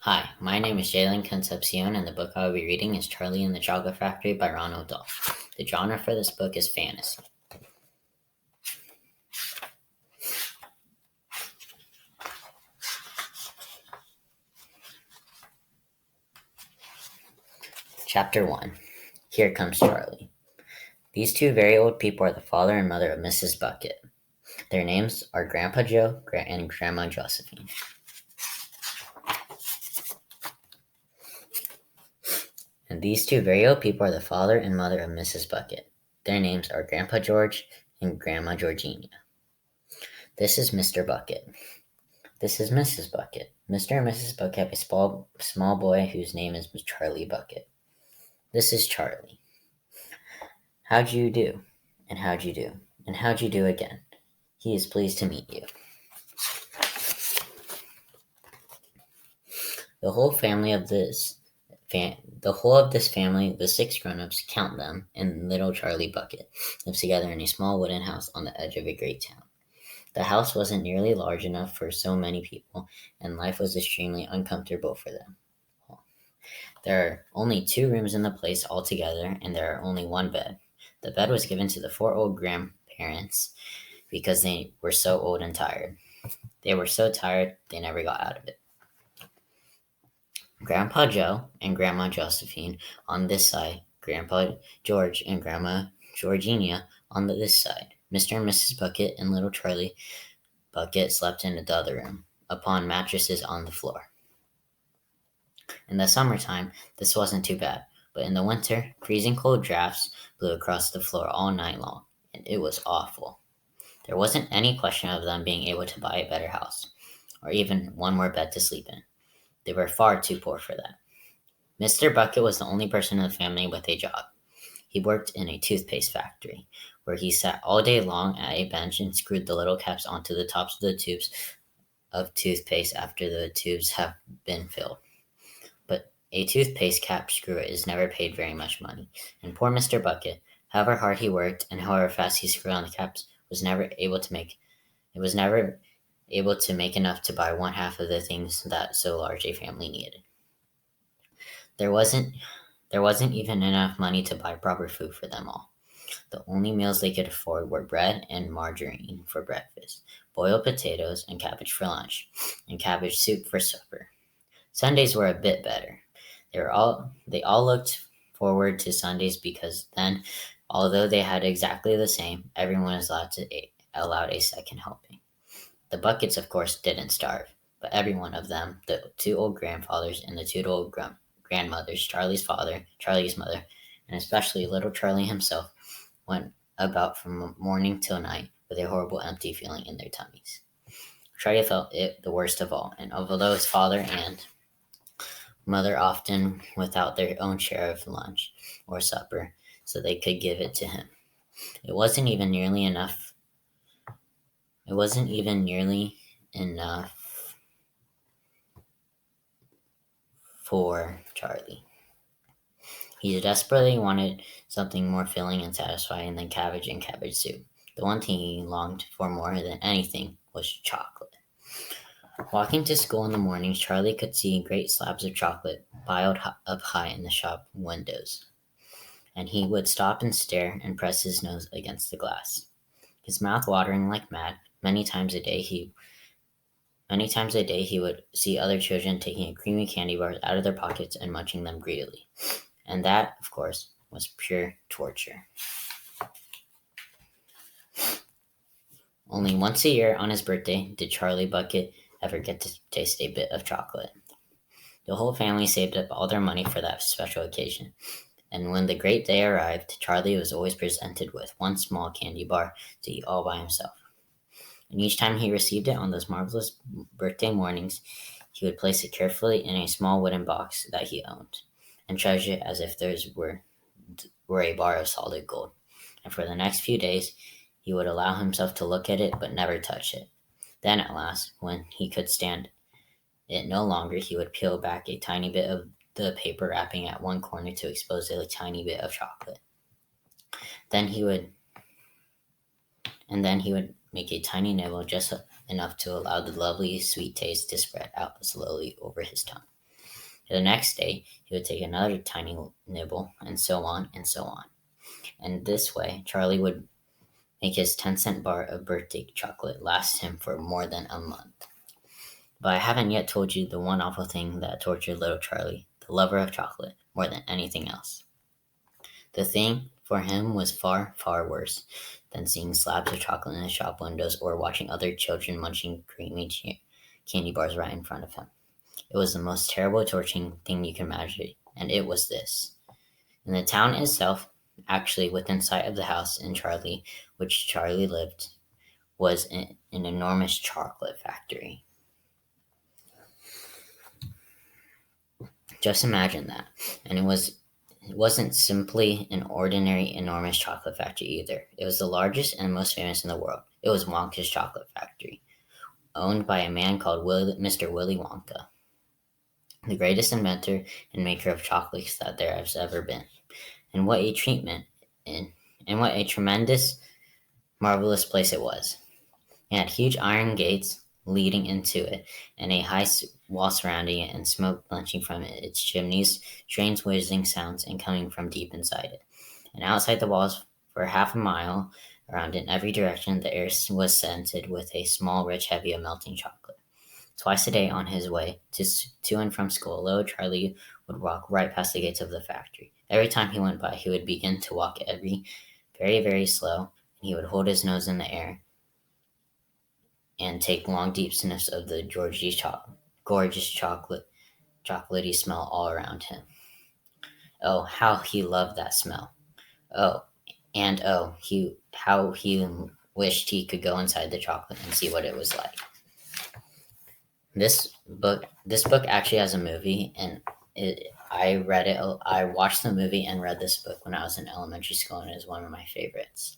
Hi, my name is Jalen Concepcion, and the book I will be reading is Charlie and the Chocolate Factory by Ronald Dahl. The genre for this book is fantasy. Chapter 1. Here Comes Charlie. These two very old people are the father and mother of Mrs. Bucket. Their names are Grandpa Joe and Grandma Josephine. And these two very old people are the father and mother of Mrs. Bucket. Their names are Grandpa George and Grandma Georgina. This is Mr. Bucket. This is Mrs. Bucket. Mr. and Mrs. Bucket have a small boy whose name is Charlie Bucket. This is Charlie. How'd you do? And how'd you do? And how'd you do again? He is pleased to meet you. The whole of this family, the six grown-ups, count them, and little Charlie Bucket, lives together in a small wooden house on the edge of a great town. The house wasn't nearly large enough for so many people, and life was extremely uncomfortable for them. There are only 2 rooms in the place altogether, and there are only 1 bed. The bed was given to the 4 old grandparents because they were so old and tired. They were so tired they never got out of it. Grandpa Joe and Grandma Josephine on this side, Grandpa George and Grandma Georgina on this side. Mr. and Mrs. Bucket and little Charlie Bucket slept in the other room, upon mattresses on the floor. In the summertime, this wasn't too bad, but in the winter, freezing cold drafts blew across the floor all night long, and it was awful. There wasn't any question of them being able to buy a better house, or even one more bed to sleep in. They were far too poor for that. Mr. Bucket was the only person in the family with a job. He worked in a toothpaste factory, where he sat all day long at a bench and screwed the little caps onto the tops of the tubes of toothpaste after the tubes have been filled. But a toothpaste cap screwer is never paid very much money, and poor Mr. Bucket, however hard he worked and however fast he screwed on the caps, was never able to make enough to buy one half of the things that so large a family needed. There wasn't even enough money to buy proper food for them all. The only meals they could afford were bread and margarine for breakfast, boiled potatoes and cabbage for lunch, and cabbage soup for supper. Sundays were a bit better. They all looked forward to Sundays because then, although they had exactly the same, everyone was allowed a second helping. The Buckets, of course, didn't starve, but every one of them, the 2 old grandfathers and the 2 old grandmothers, Charlie's father, Charlie's mother, and especially little Charlie himself, went about from morning till night with a horrible empty feeling in their tummies. Charlie felt it the worst of all, and although his father and mother often without their own share of lunch or supper so they could give it to him, it wasn't even nearly enough for Charlie. He desperately wanted something more filling and satisfying than cabbage and cabbage soup. The one thing he longed for more than anything was chocolate. Walking to school in the mornings, Charlie could see great slabs of chocolate piled up high in the shop windows, and he would stop and stare and press his nose against the glass, his mouth watering like mad. Many times a day he would see other children taking creamy candy bars out of their pockets and munching them greedily. And that, of course, was pure torture. Only once a year on his birthday did Charlie Bucket ever get to taste a bit of chocolate. The whole family saved up all their money for that special occasion, and when the great day arrived, Charlie was always presented with one small candy bar to eat all by himself. And each time he received it on those marvelous birthday mornings, he would place it carefully in a small wooden box that he owned, and treasure it as if theirs were a bar of solid gold. And for the next few days, he would allow himself to look at it but never touch it. Then at last, when he could stand it no longer, he would peel back a tiny bit of the paper wrapping at one corner to expose a tiny bit of chocolate. Then he would make a tiny nibble, just enough to allow the lovely sweet taste to spread out slowly over his tongue. The next day, he would take another tiny nibble, and so on and so on. And this way, Charlie would make his 10-cent bar of birthday chocolate last him for more than a month. But I haven't yet told you the one awful thing that tortured little Charlie, the lover of chocolate, more than anything else. The thing for him was far, far worse than seeing slabs of chocolate in the shop windows or watching other children munching creamy candy bars right in front of him. It was the most terrible, torturing thing you can imagine, and it was this. In the town itself, actually within sight of the house in which Charlie lived, was an enormous chocolate factory. Just imagine that. And it wasn't simply an ordinary enormous chocolate factory either. It was the largest and most famous in the world. It was Wonka's chocolate factory, owned by a man called Mr. Willy Wonka, the greatest inventor and maker of chocolates that there has ever been. And what a treatment and what a tremendous, marvelous place it was. It had huge iron gates leading into it, and a high wall surrounding it, and smoke belching from its chimneys, strange whizzing sounds and coming from deep inside it. And outside the walls, for half a mile around in every direction, the air was scented with a small, rich heavy of melting chocolate. Twice a day on his way to and from school, little Charlie would walk right past the gates of the factory. Every time he went by, he would begin to walk very, very slow, and he would hold his nose in the air and take long, deep sniffs of the gorgeous chocolatey smell all around him. Oh, how he loved that smell! Oh, and how he wished he could go inside the chocolate and see what it was like. This book actually has a movie, and I read it. I watched the movie and read this book when I was in elementary school, and it is one of my favorites.